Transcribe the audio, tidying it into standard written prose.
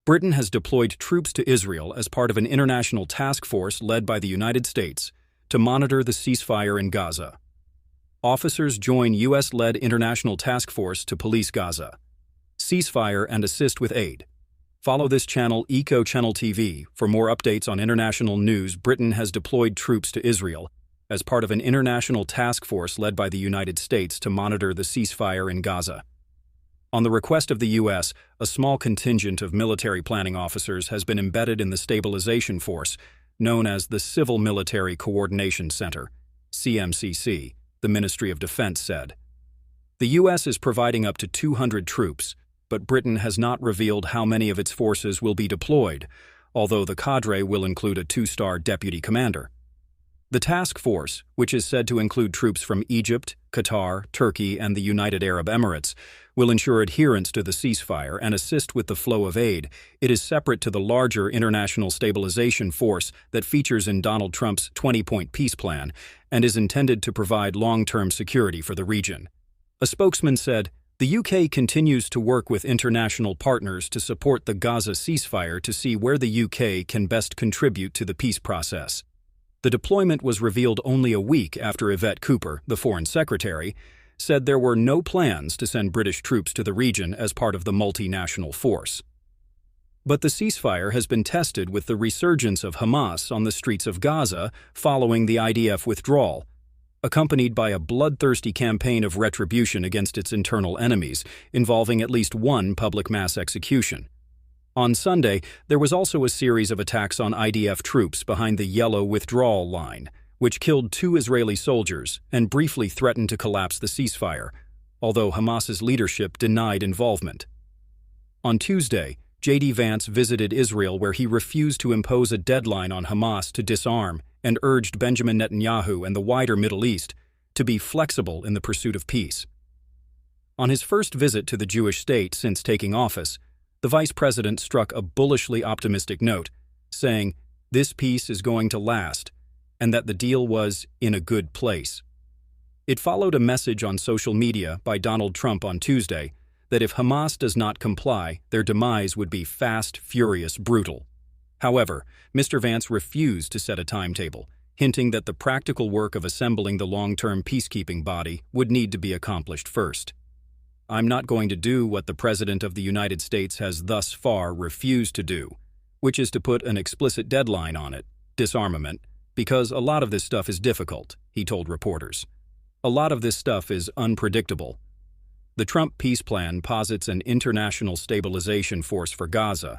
Britain has deployed troops to Israel as part of an international task force led by the United States to monitor the ceasefire in Gaza. Officers join U.S.-led international task force to police Gaza, ceasefire, and assist with aid. Follow this channel, ECOchnneltv, for more updates on international news. Britain has deployed troops to Israel as part of an international task force led by the United States to monitor the ceasefire in Gaza. On the request of the U.S., a small contingent of military planning officers has been embedded in the stabilisation force, known as the Civil Military Coordination Center, CMCC, the Ministry of Defense said. The U.S. is providing up to 200 troops, but Britain has not revealed how many of its forces will be deployed, although the cadre will include a 2-star deputy commander. The task force, which is said to include troops from Egypt, Qatar, Turkey, and the United Arab Emirates, will ensure adherence to the ceasefire and assist with the flow of aid. It is separate to the larger international stabilisation force that features in Donald Trump's 20-point peace plan and is intended to provide long-term security for the region. A spokesman said, "The UK continues to work with international partners to support the Gaza ceasefire to see where the UK can best contribute to the peace process." The deployment was revealed only a week after Yvette Cooper, the Foreign Secretary, said there were no plans to send British troops to the region as part of the multinational force. But the ceasefire has been tested with the resurgence of Hamas on the streets of Gaza following the IDF withdrawal, accompanied by a bloodthirsty campaign of retribution against its internal enemies, involving at least one public mass execution. On Sunday, there was also a series of attacks on IDF troops behind the yellow withdrawal line, which killed 2 Israeli soldiers and briefly threatened to collapse the ceasefire, although Hamas's leadership denied involvement. On Tuesday, J.D. Vance visited Israel, where he refused to impose a deadline on Hamas to disarm and urged Benjamin Netanyahu and the wider Middle East to be flexible in the pursuit of peace. On his first visit to the Jewish state since taking office, the vice president struck a bullishly optimistic note, saying, "This peace is going to last," and that the deal was in a good place. It followed a message on social media by Donald Trump on Tuesday that if Hamas does not comply, their demise would be fast, furious, brutal. However, Mr. Vance refused to set a timetable, hinting that the practical work of assembling the long-term peacekeeping body would need to be accomplished first. "I'm not going to do what the President of the United States has thus far refused to do, which is to put an explicit deadline on it, disarmament, because a lot of this stuff is difficult," he told reporters. "A lot of this stuff is unpredictable." The Trump peace plan posits an international stabilization force for Gaza,